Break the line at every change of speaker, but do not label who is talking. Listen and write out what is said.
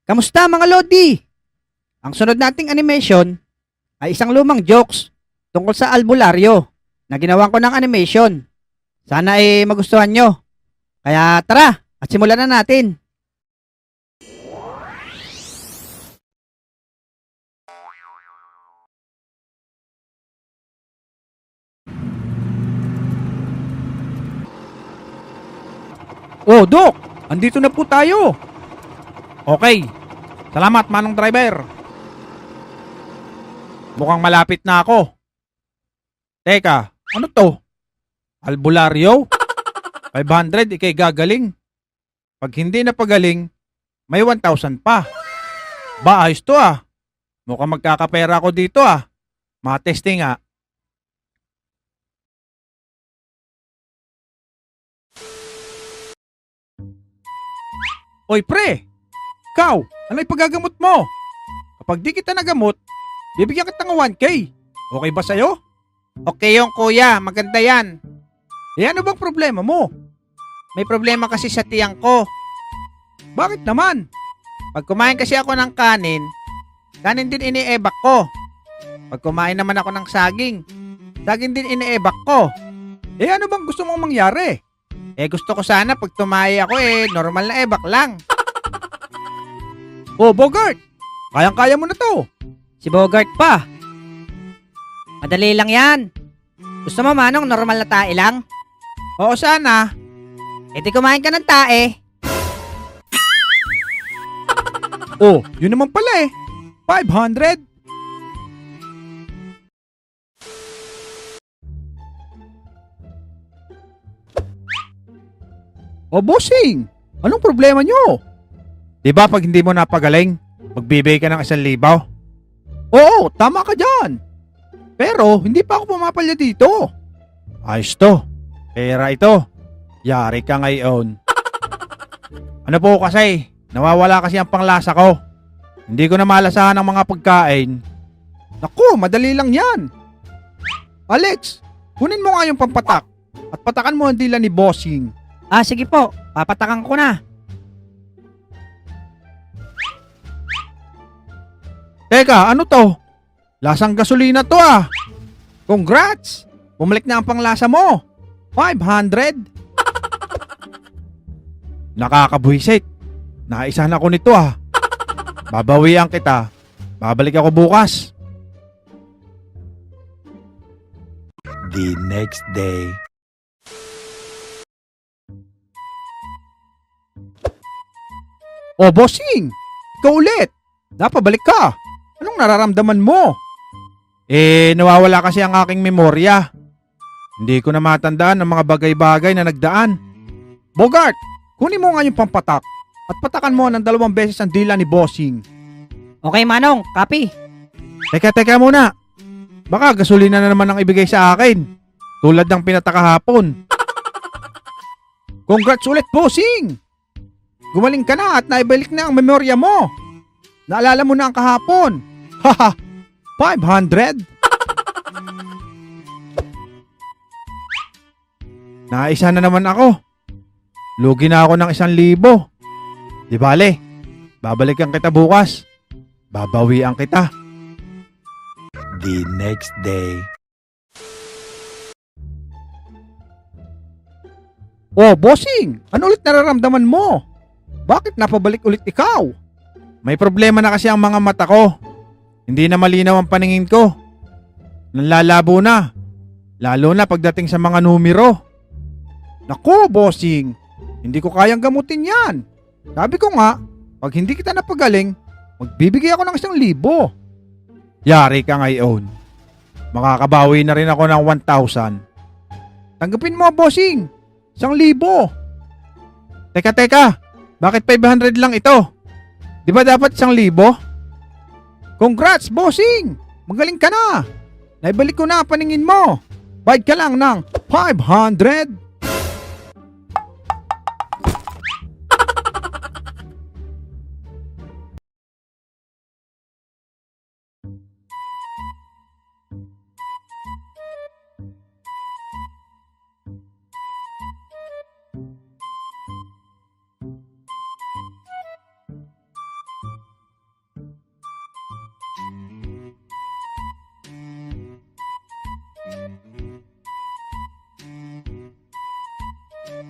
Kamusta mga Lodi? Ang sunod nating animation ay isang lumang jokes tungkol sa albularyo na ginawan ko ng animation. Sana ay magustuhan nyo. Kaya tara at simulan na natin.
Oh, Dok! Andito na po tayo! Okay. Salamat, Manong Driver. Mukhang malapit na ako. Teka, ano to? Albularyo? 500, ikay gagaling. Pag hindi na pagaling, may 1,000 pa. Ba, ayos to ah. Mukhang magkakapera ako dito ah. Mga-testing ah. Oy pre! Ikaw, ano ipagagamot mo? Kapag di kita nagamot, bibigyan kita ng 1K. Okay ba sa'yo?
Okay yung kuya, maganda yan.
Eh ano bang problema mo?
May problema kasi sa tiyang ko.
Bakit naman?
Pag kumain kasi ako ng kanin, kanin din iniebak ko. Pag kumain naman ako ng saging, saging din iniebak ko.
Eh ano bang gusto mong mangyari?
Gusto ko sana pag tumahi ako normal na ebak lang.
Oh Bogart, kayang-kaya mo na to.
Si Bogart pa. Madali lang yan. Gusto mo manong normal na tae lang?
Oo sana.
Di kumain ka ng tae.
Oh, yun naman pala 500. Oh, bossing! Anong problema nyo? Diba pag hindi mo napagaling, magbibigay ka ng 1,000? Oo, tama ka dyan. Pero hindi pa ako pumapalya dito. Ayos to. Pera ito. Yari ka ngayon. Ano po kasi, nawawala kasi ang panglasa ko. Hindi ko na malasahan ang mga pagkain. Naku, madali lang yan. Alex, kunin mo nga yung pampatak at patakan mo ang dila ni bossing.
Sige po, papatakan ko na.
Teka, ano to? Lasang gasolina to ah. Congrats! Bumalik na ang panglasa mo. 500? Nakakabwisit. Naisahan ako nito ah. Babawian kita. Babalik ako bukas.
The next day.
Oh, bossing! Ikaw ulit! Napabalik ka! Anong nararamdaman mo? Nawawala kasi ang aking memorya. Hindi ko na matandaan ang mga bagay-bagay na nagdaan. Bogart, kunin mo nga yung pampatak at patakan mo ng 2 beses ang dila ni bossing.
Okay manong, copy.
Teka muna. Baka gasolina na naman ang ibigay sa akin. Tulad ng pinataka hapon. Congrats ulit, bossing! Gumaling ka na at naibalik na ang memorya mo. Naalala mo na ang kahapon. Haha, 500? Naisa na naman ako. Lugi na ako ng 1,000. Di bale, babalikan kita bukas. Babawian kita.
The next day.
Oh, bossing! Ano ulit nararamdaman mo? Bakit napabalik ulit ikaw? May problema na kasi ang mga mata ko. Hindi na malinaw ang paningin ko. Nanlalabo na. Lalo na pagdating sa mga numero. Naku, bossing! Hindi ko kayang gamutin yan. Sabi ko nga, pag hindi kita napagaling, magbibigay ako ng 1,000. Yari ka ngayon. Makakabawi na rin ako ng 1,000. Tanggapin mo, bossing! 1,000. Teka. Bakit 500 lang ito? Di ba dapat 1,000? Congrats, bossing! Magaling ka na! Naibalik ko na ang paningin mo. Bayad ka lang ng 500.